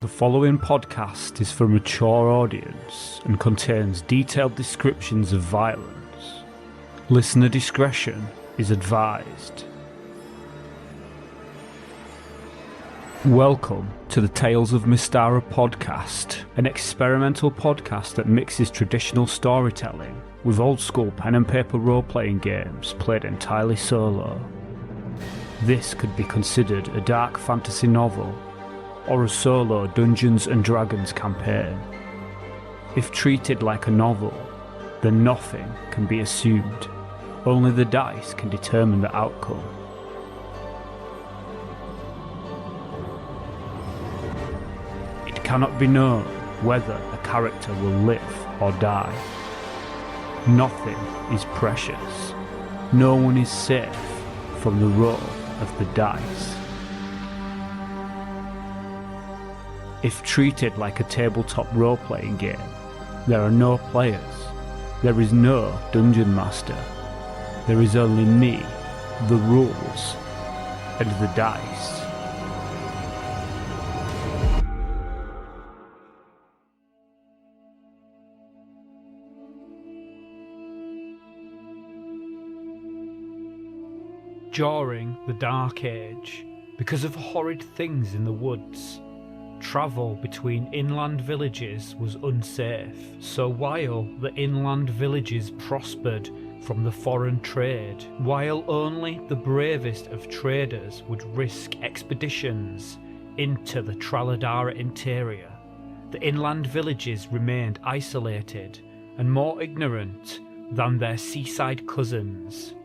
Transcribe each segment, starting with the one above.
The following podcast is for a mature audience and contains detailed descriptions of violence. Listener discretion is advised. Welcome to the Tales of Mystara podcast, an experimental podcast that mixes traditional storytelling with old-school pen and paper role-playing games played entirely solo. This could be considered a dark fantasy novel or a solo Dungeons and Dragons campaign. If treated like a novel, then nothing can be assumed. Only the dice can determine the outcome. It cannot be known whether a character will live or die. Nothing is precious. No one is safe from the roll of the dice. If treated like a tabletop role-playing game, there are no players. There is no dungeon master. There is only me, the rules, and the dice. During the Dark Age, because of horrid things in the woods, travel between inland villages was unsafe, so while the inland villages prospered from the foreign trade, while only the bravest of traders would risk expeditions into the Traladara interior, the inland villages remained isolated and more ignorant than their seaside cousins.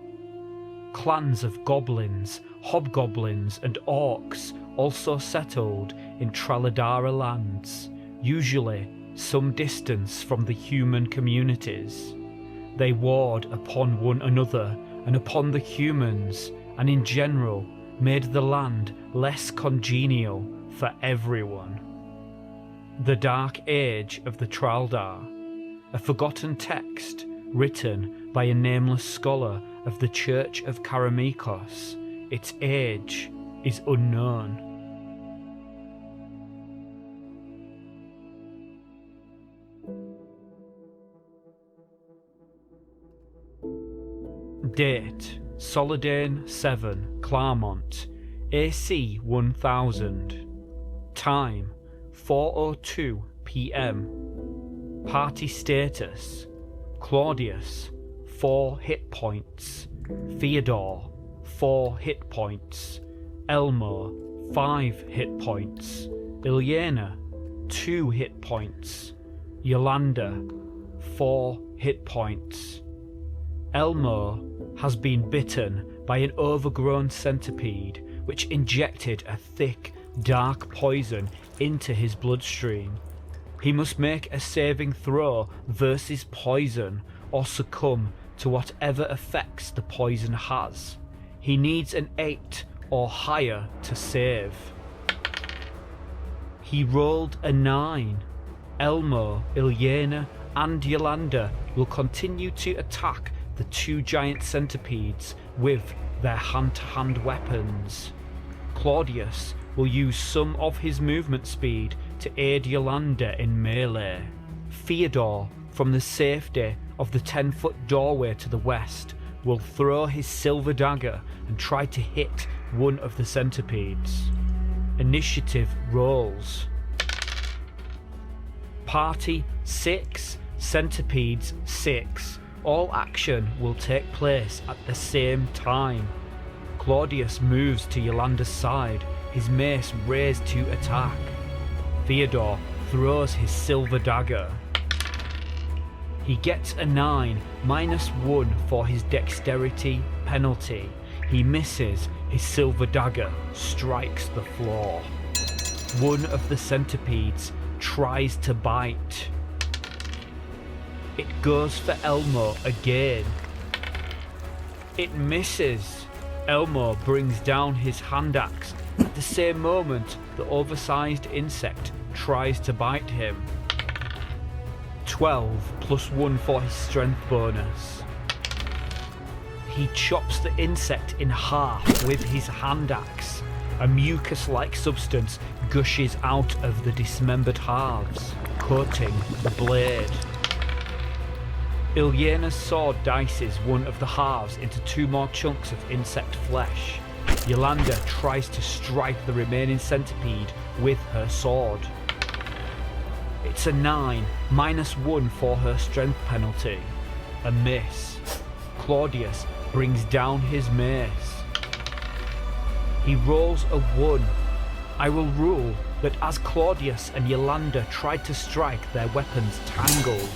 Clans of goblins, hobgoblins and orcs also settled in Traladara lands, usually some distance from the human communities. They warred upon one another and upon the humans, and in general made the land less congenial for everyone. The Dark Age of the Traldar, a forgotten text written by a nameless scholar of the Church of Karameikos. Its age is unknown. Date: Solidane 7, Claremont, AC 1000. Time: 4:02 PM. Party status: Claudius, 4 hit points. Theodore, 4 hit points. Elmo, 5 hit points. Ilyena, 2 hit points. Yolanda, 4 hit points. Elmo has been bitten by an overgrown centipede which injected a thick, dark poison into his bloodstream. He must make a saving throw versus poison or succumb to whatever effects the poison has. He needs an 8 or higher to save. He rolled a 9. Elmo, Ilyena and Yolanda will continue to attack the 2 giant centipedes with their hand-to-hand weapons. Claudius will use some of his movement speed to aid Yolanda in melee. Theodore, from the safety of the 10-foot doorway to the west, will throw his silver dagger and try to hit one of the centipedes. Initiative rolls. Party 6, centipedes 6. All action will take place at the same time. Claudius moves to Yolanda's side, his mace raised to attack. Theodore throws his silver dagger. He gets a 9, -1 for his dexterity penalty. He misses, his silver dagger strikes the floor. One of the centipedes tries to bite. It goes for Elmo again. It misses. Elmo brings down his hand axe. At the same moment, the oversized insect tries to bite him. 12 +1 for his strength bonus. He chops the insect in half with his hand axe. A mucus-like substance gushes out of the dismembered halves, coating the blade. Ilyena's sword dices one of the halves into 2 more chunks of insect flesh. Yolanda tries to strike the remaining centipede with her sword. It's a 9, -1 for her strength penalty. A miss. Claudius brings down his mace. He rolls a 1. I will rule that as Claudius and Yolanda tried to strike, their weapons tangled.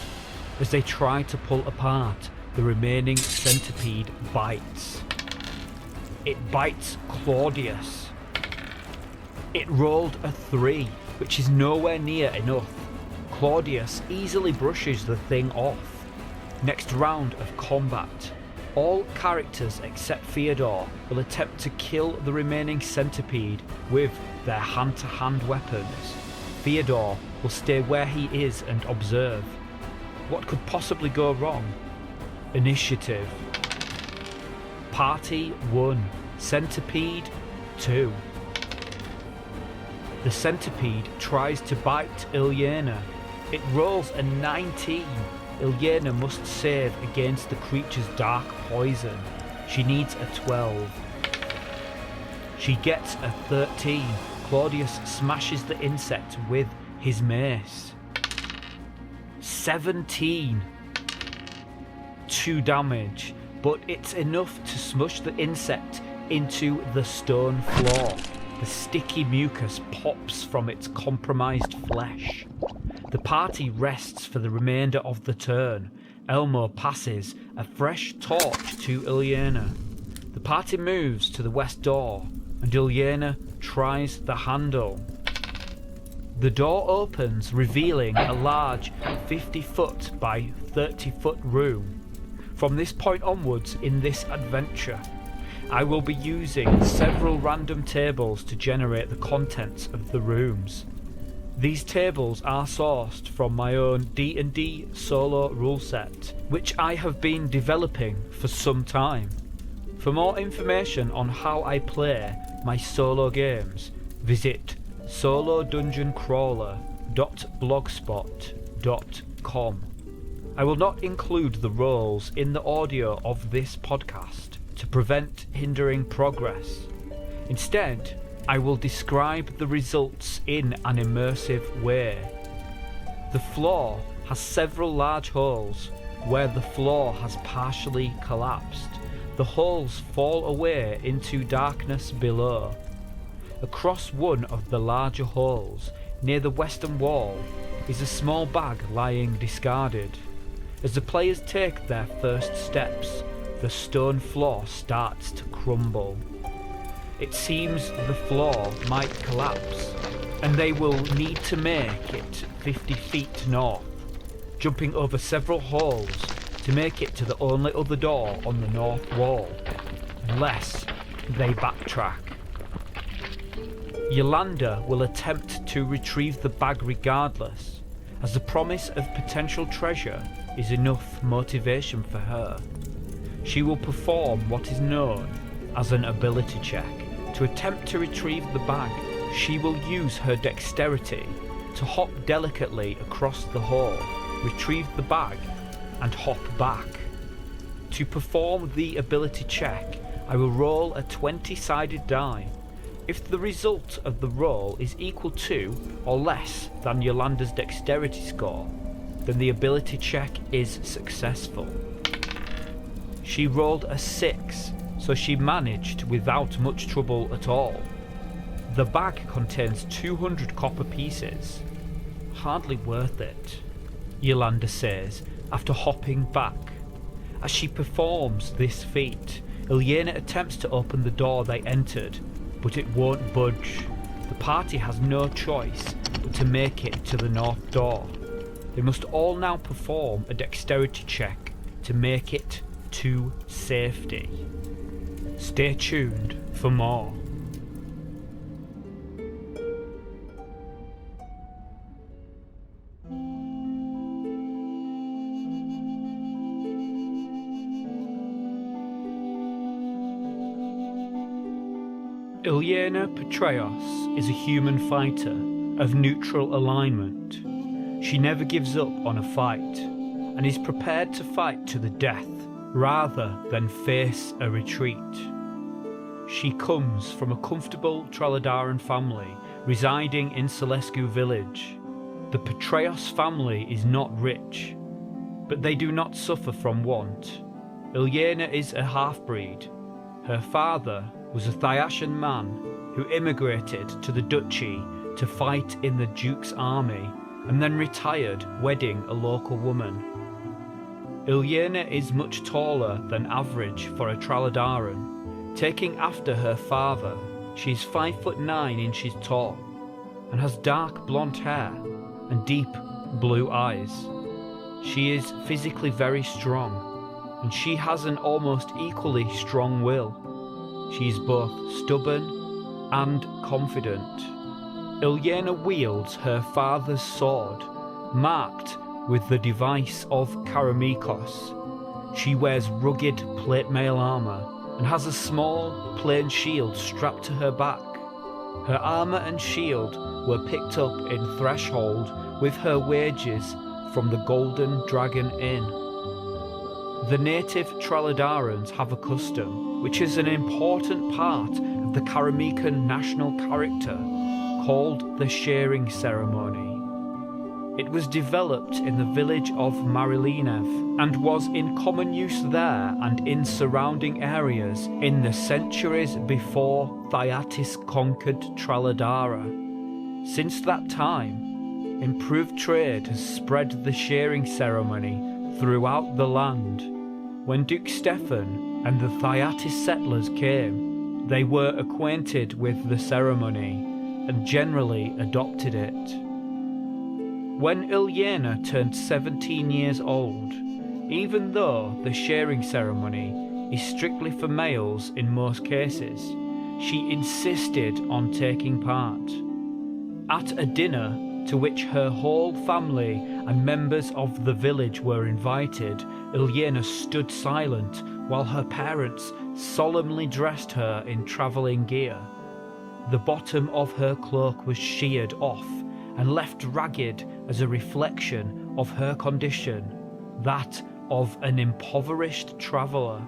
As they try to pull apart, the remaining centipede bites. It bites Claudius. It rolled a 3, which is nowhere near enough. Claudius easily brushes the thing off. Next round of combat. All characters except Theodore will attempt to kill the remaining centipede with their hand-to-hand weapons. Theodore will stay where he is and observe. What could possibly go wrong? Initiative. Party 1. Centipede 2. The centipede tries to bite Ilyena. It rolls a 19. Ilyena must save against the creature's dark poison. She needs a 12. She gets a 13. Claudius smashes the insect with his mace. 17. 2 damage, but it's enough to smush the insect into the stone floor. The sticky mucus pops from its compromised flesh. The party rests for the remainder of the turn. Elmo passes a fresh torch to Ilyena. The party moves to the west door, and Ilyena tries the handle. The door opens, revealing a large 50-foot by 30-foot room. From this point onwards in this adventure, I will be using several random tables to generate the contents of the rooms. These tables are sourced from my own D&D solo rule set, which I have been developing for some time. For more information on how I play my solo games, visit solodungeoncrawler.blogspot.com. I will not include the roles in the audio of this podcast to prevent hindering progress. Instead, I will describe the results in an immersive way. The floor has several large holes where the floor has partially collapsed. The holes fall away into darkness below. Across one of the larger holes, near the western wall, is a small bag lying discarded. As the players take their first steps, the stone floor starts to crumble. It seems the floor might collapse, and they will need to make it 50 feet north, jumping over several holes to make it to the only other door on the north wall, unless they backtrack. Yolanda will attempt to retrieve the bag regardless, as the promise of potential treasure is enough motivation for her. She will perform what is known as an ability check. To attempt to retrieve the bag, she will use her dexterity to hop delicately across the hole, retrieve the bag, and hop back. To perform the ability check, I will roll a 20-sided die. If the result of the roll is equal to or less than Yolanda's dexterity score, then the ability check is successful. She rolled a 6, so she managed without much trouble at all. The bag contains 200 copper pieces. Hardly worth it, Yolanda says after hopping back. As she performs this feat, Ilyena attempts to open the door they entered, but it won't budge. The party has no choice but to make it to the north door. They must all now perform a dexterity check to make it to safety. Stay tuned for more. Ilyena Petreos is a human fighter of neutral alignment. She never gives up on a fight, and is prepared to fight to the death rather than face a retreat. She comes from a comfortable Traladaran family residing in Selescu village. The Petreos family is not rich, but they do not suffer from want. Ilyena is a half-breed. Her father was a Thyacian man who immigrated to the duchy to fight in the Duke's army and then retired, wedding a local woman. Ilyena is much taller than average for a Traladaran. Taking after her father, she is 5'9" tall and has dark blonde hair and deep blue eyes. She is physically very strong, and she has an almost equally strong will. She is both stubborn and confident. Ilyena wields her father's sword, marked with the device of Karameikos. She wears rugged plate mail armour and has a small plain shield strapped to her back. Her armour and shield were picked up in Threshold with her wages from the Golden Dragon Inn. The native Traladarans have a custom, which is an important part of the Karameikan national character, called the shearing ceremony. It was developed in the village of Marilenev and was in common use there and in surrounding areas in the centuries before Thyatis conquered Traladara. Since that time, improved trade has spread the shearing ceremony throughout the land. When Duke Stefan and the Thyatis settlers came, they were acquainted with the ceremony and generally adopted it. When Ilyena turned 17 years old, even though the shearing ceremony is strictly for males in most cases, she insisted on taking part. At a dinner to which her whole family and members of the village were invited, Ilyena stood silent while her parents solemnly dressed her in travelling gear. The bottom of her cloak was sheared off and left ragged as a reflection of her condition, that of an impoverished traveller.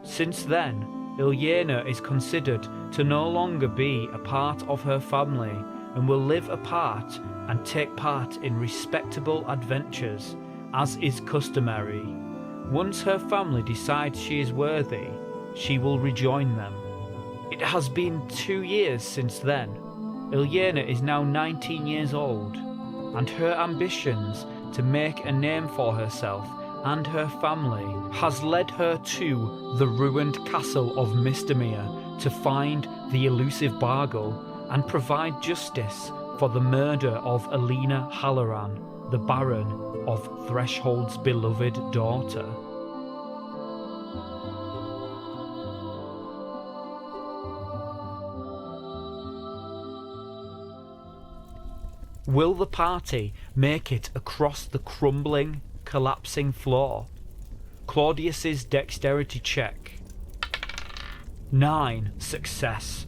Since then, Ilyena is considered to no longer be a part of her family and will live apart and take part in respectable adventures, as is customary. Once her family decides she is worthy, she will rejoin them. It has been 2 years since then. Ilyena is now 19 years old, and her ambitions to make a name for herself and her family has led her to the ruined castle of Mystara to find the elusive Bargle and provide justice for the murder of Alina Halloran, the Baron of Threshold's beloved daughter. Will the party make it across the crumbling, collapsing floor? Claudius's dexterity check. 9. Success.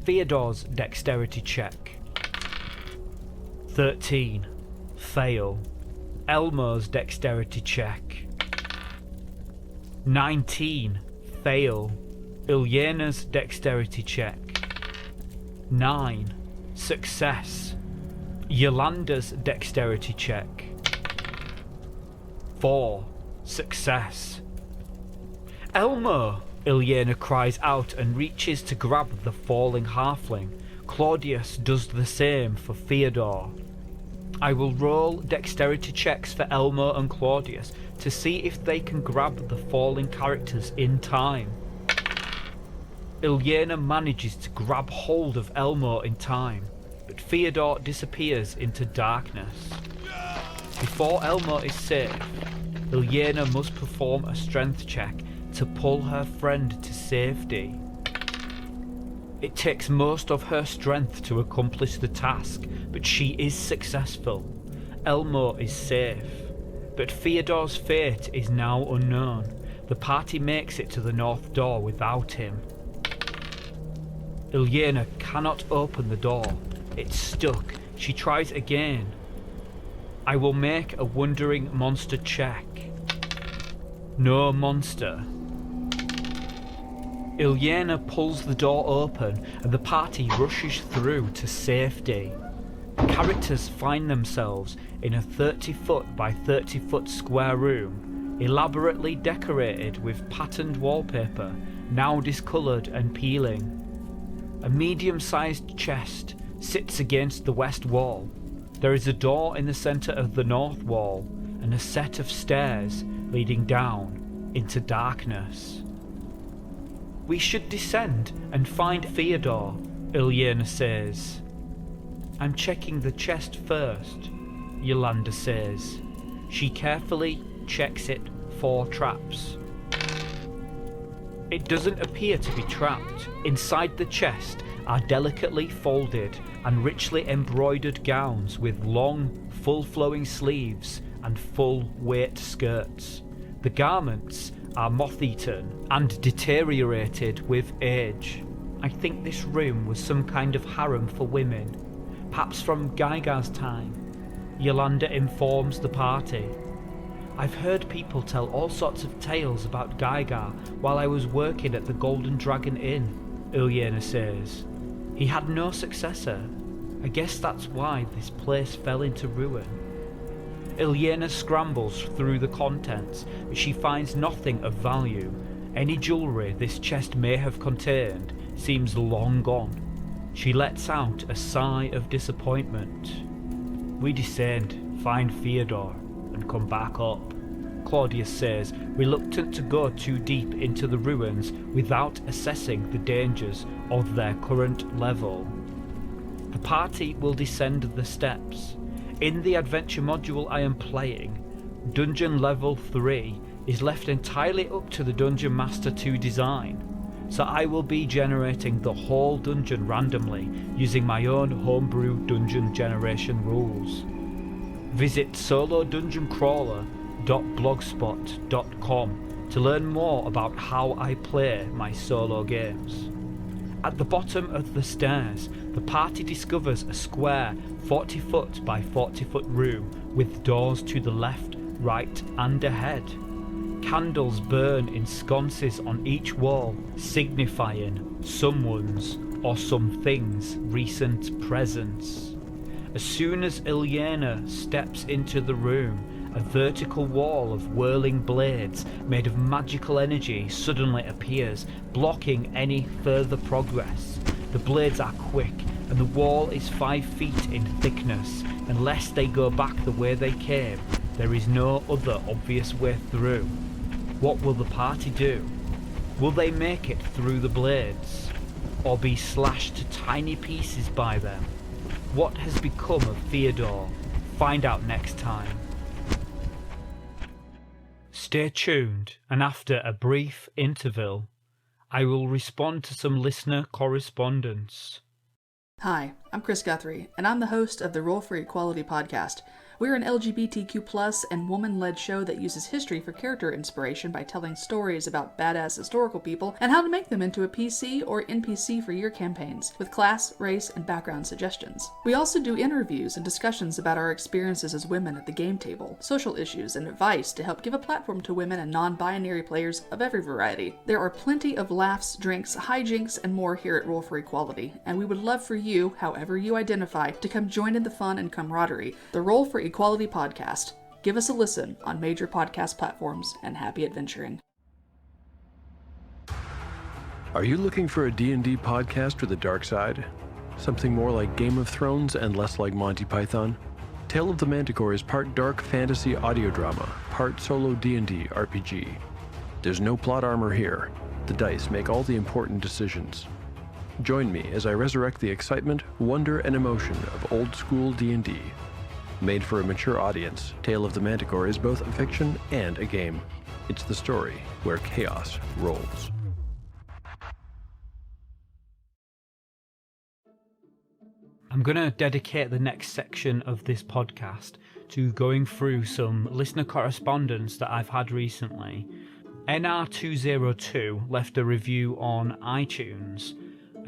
Theodore's dexterity check. 13. Fail. Elmo's dexterity check. 19. Fail. Ilyena's dexterity check. 9. Success. Yolanda's dexterity check. 4. Success. Elmo! Ilyena cries out and reaches to grab the falling halfling. Claudius does the same for Theodore. I will roll dexterity checks for Elmo and Claudius to see if they can grab the falling characters in time. Ilyena manages to grab hold of Elmo in time, but Theodore disappears into darkness. Before Elmo is safe, Ilyena must perform a strength check to pull her friend to safety. It takes most of her strength to accomplish the task, but she is successful. Elmo is safe, but Theodore's fate is now unknown. The party makes it to the north door without him. Ilyena cannot open the door. It's stuck. She tries again. I will make a wandering monster check. No monster. Ilyena pulls the door open and the party rushes through to safety. Characters find themselves in a 30-foot by 30-foot square room, elaborately decorated with patterned wallpaper, now discoloured and peeling. A medium-sized chest sits against the west wall. There is a door in the centre of the north wall and a set of stairs leading down into darkness. We should descend and find Theodore, Ilyena says. I'm checking the chest first, Yolanda says. She carefully checks it for traps. It doesn't appear to be trapped. Inside the chest are delicately folded and richly embroidered gowns with long, full-flowing sleeves and full-weight skirts. The garments are moth-eaten and deteriorated with age. I think this room was some kind of harem for women, perhaps from Gyga's time, Yolanda informs the party. I've heard people tell all sorts of tales about Gyga while I was working at the Golden Dragon Inn, Ilyena says. He had no successor. I guess that's why this place fell into ruin. Ilyena scrambles through the contents, but she finds nothing of value. Any jewellery this chest may have contained seems long gone. She lets out a sigh of disappointment. We descend, find Theodore, and come back up, Claudius says, reluctant to go too deep into the ruins without assessing the dangers of their current level. The party will descend the steps. In the adventure module I am playing, Dungeon Level 3 is left entirely up to the Dungeon Master to design, so I will be generating the whole dungeon randomly using my own homebrew dungeon generation rules. Visit solodungeoncrawler.blogspot.com to learn more about how I play my solo games. At the bottom of the stairs, the party discovers a square 40-foot by 40-foot room with doors to the left, right and ahead. Candles burn in sconces on each wall, signifying someone's or something's recent presence. As soon as Ilyena steps into the room, a vertical wall of whirling blades made of magical energy suddenly appears, blocking any further progress. The blades are quick, and the wall is 5 feet in thickness. Unless they go back the way they came, there is no other obvious way through. What will the party do? Will they make it through the blades, or be slashed to tiny pieces by them? What has become of Theodore? Find out next time. Stay tuned, and after a brief interval, I will respond to some listener correspondence. Hi, I'm Chris Guthrie, and I'm the host of the Roll for Equality podcast. We're an LGBTQ+ and woman-led show that uses history for character inspiration by telling stories about badass historical people and how to make them into a PC or NPC for your campaigns, with class, race, and background suggestions. We also do interviews and discussions about our experiences as women at the game table, social issues, and advice to help give a platform to women and non-binary players of every variety. There are plenty of laughs, drinks, hijinks, and more here at Roll for Equality, and we would love for you, however you identify, to come join in the fun and camaraderie. The Roll for Equality podcast. Give us a listen on major podcast platforms, and happy adventuring. Are you looking for a D&D podcast with a dark side? Something more like Game of Thrones and less like Monty Python? Tale of the Manticore is part dark fantasy audio drama, part solo D&D RPG. There's no plot armor here. The dice make all the important decisions. Join me as I resurrect the excitement, wonder, and emotion of old school D&D. Made for a mature audience, Tale of the Manticore is both a fiction and a game. It's the story where chaos rolls. I'm going to dedicate the next section of this podcast to going through some listener correspondence that I've had recently. NR202 left a review on iTunes,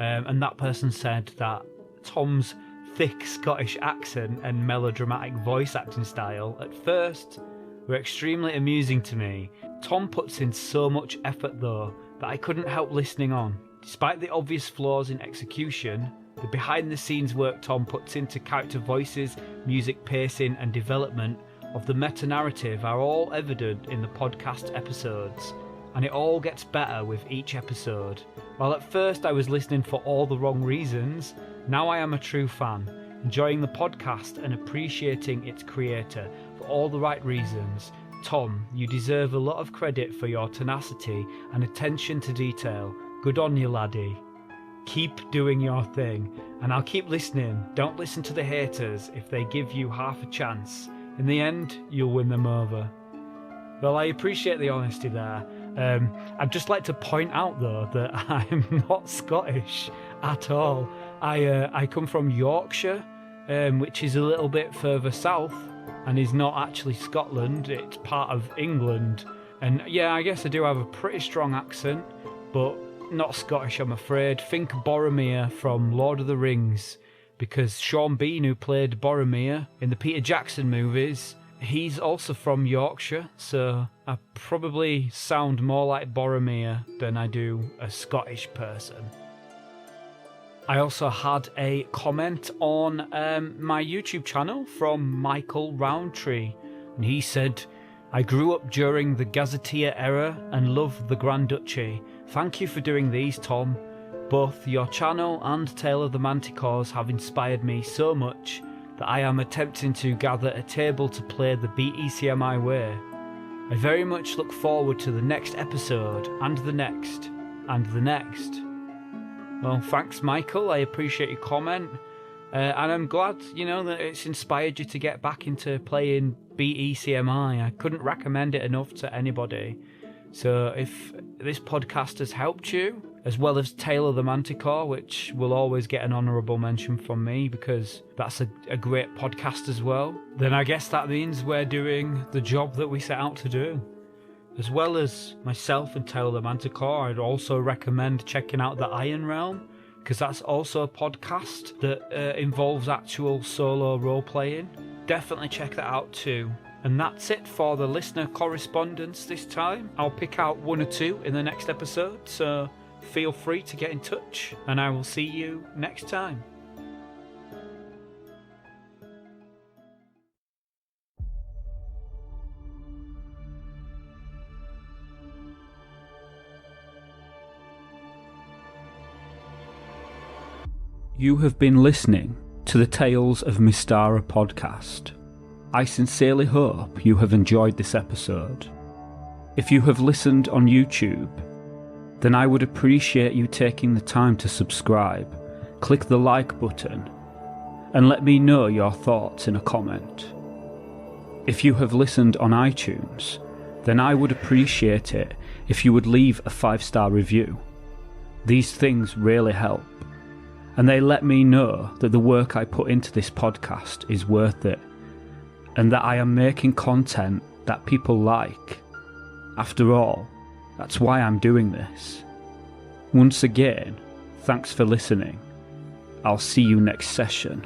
and that person said that Tom's thick Scottish accent and melodramatic voice acting style at first were extremely amusing to me. Tom puts in so much effort though that I couldn't help listening on. Despite the obvious flaws in execution, the behind the scenes work Tom puts into character voices, music pacing and development of the meta-narrative are all evident in the podcast episodes, and it all gets better with each episode. While at first I was listening for all the wrong reasons, now I am a true fan, enjoying the podcast and appreciating its creator for all the right reasons. Tom, you deserve a lot of credit for your tenacity and attention to detail. Good on you, laddie. Keep doing your thing, and I'll keep listening. Don't listen to the haters if they give you half a chance. In the end, you'll win them over. Well, I appreciate the honesty there. I'd just like to point out though that I'm not Scottish at all. I come from Yorkshire, which is a little bit further south and is not actually Scotland. It's part of England. And yeah, I guess I do have a pretty strong accent, but not Scottish, I'm afraid. Think Boromir from Lord of the Rings, because Sean Bean, who played Boromir in the Peter Jackson movies, he's also from Yorkshire, so I probably sound more like Boromir than I do a Scottish person. I also had a comment on my YouTube channel from Michael Roundtree, and he said, I grew up during the Gazetteer era and love the Grand Duchy. Thank you for doing these, Tom. Both your channel and Tale of the Manticores have inspired me so much that I am attempting to gather a table to play the BECMI way. I very much look forward to the next episode, and the next, and the next. Well, thanks Michael, I appreciate your comment, and I'm glad, that it's inspired you to get back into playing BECMI. I couldn't recommend it enough to anybody. So if this podcast has helped you, as well as Tale of the Manticore, which will always get an honourable mention from me because that's a great podcast as well, then I guess that means we're doing the job that we set out to do. As well as myself and Tale of the Manticore, I'd also recommend checking out The Iron Realm, because that's also a podcast that involves actual solo role-playing. Definitely check that out too. And that's it for the listener correspondence this time. I'll pick out one or two in the next episode, so feel free to get in touch, and I will see you next time. You have been listening to the Tales of Mystara podcast. I sincerely hope you have enjoyed this episode. If you have listened on YouTube, then I would appreciate you taking the time to subscribe, click the like button, and let me know your thoughts in a comment. If you have listened on iTunes, then I would appreciate it if you would leave a 5-star review. These things really help, and they let me know that the work I put into this podcast is worth it, and that I am making content that people like. After all, that's why I'm doing this. Once again, thanks for listening. I'll see you next session.